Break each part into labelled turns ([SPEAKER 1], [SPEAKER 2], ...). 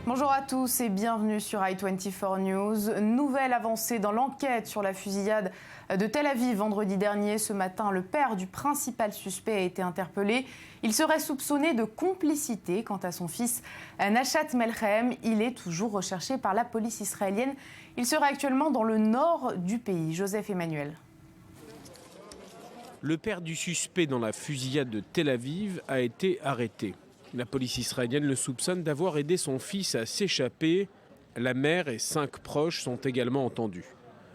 [SPEAKER 1] Bonjour à tous et bienvenue sur i24 News. Nouvelle avancée dans l'enquête sur la fusillade de Tel Aviv vendredi dernier. Ce matin, le père du principal suspect a été interpellé. Il serait soupçonné de complicité quant à son fils Nashat Melchem. Il est toujours recherché par la police israélienne. Il serait actuellement dans le nord du pays. Joseph Emmanuel.
[SPEAKER 2] Le père du suspect dans la fusillade de Tel Aviv a été arrêté. La police israélienne le soupçonne d'avoir aidé son fils à s'échapper. La mère et 5 proches sont également entendus.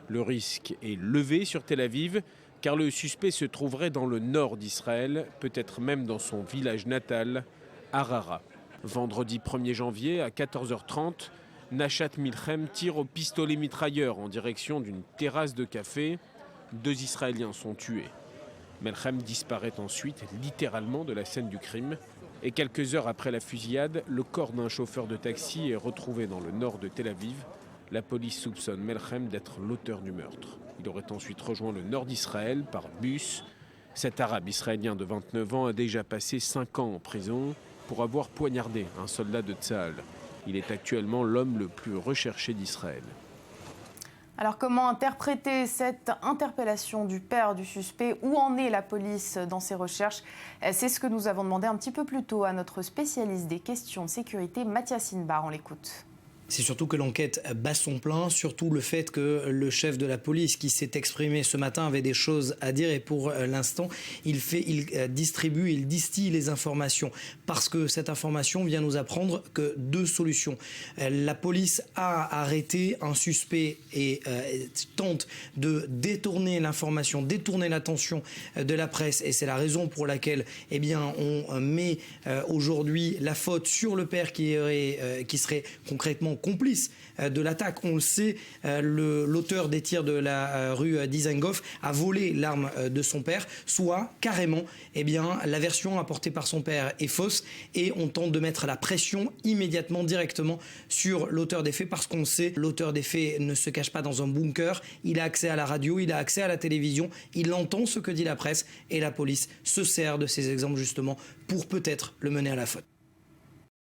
[SPEAKER 2] Le risque est levé sur Tel Aviv car le suspect se trouverait dans le nord d'Israël, peut-être même dans son village natal, Harara. Vendredi 1er janvier à 14h30, Nashat Melchem tire au pistolet mitrailleur en direction d'une terrasse de café. 2 Israéliens sont tués. Melchem disparaît ensuite littéralement de la scène du crime. Et quelques heures après la fusillade, le corps d'un chauffeur de taxi est retrouvé dans le nord de Tel Aviv. La police soupçonne Melchem d'être l'auteur du meurtre. Il aurait ensuite rejoint le nord d'Israël par bus. Cet arabe israélien de 29 ans a déjà passé 5 ans en prison pour avoir poignardé un soldat de Tsahal. Il est actuellement l'homme le plus recherché d'Israël.
[SPEAKER 1] Alors comment interpréter cette interpellation du père du suspect? Où en est la police dans ses recherches? C'est ce que nous avons demandé un petit peu plus tôt à notre spécialiste des questions de sécurité, Mathias Inbar. On l'écoute.
[SPEAKER 3] C'est surtout que l'enquête bat son plein, surtout le fait que le chef de la police qui s'est exprimé ce matin avait des choses à dire et pour l'instant il distille les informations parce que cette information vient nous apprendre que 2 solutions. La police a arrêté un suspect et tente de détourner l'information, détourner l'attention de la presse et c'est la raison pour laquelle on met aujourd'hui la faute sur le père qui serait concrètement complice de l'attaque. On le sait, l'auteur des tirs de la rue Dizengoff a volé l'arme de son père, soit carrément la version apportée par son père est fausse et on tente de mettre la pression immédiatement, directement sur l'auteur des faits parce qu'on sait, l'auteur des faits ne se cache pas dans un bunker, il a accès à la radio, il a accès à la télévision, il entend ce que dit la presse et la police se sert de ces exemples justement pour peut-être le mener à la faute.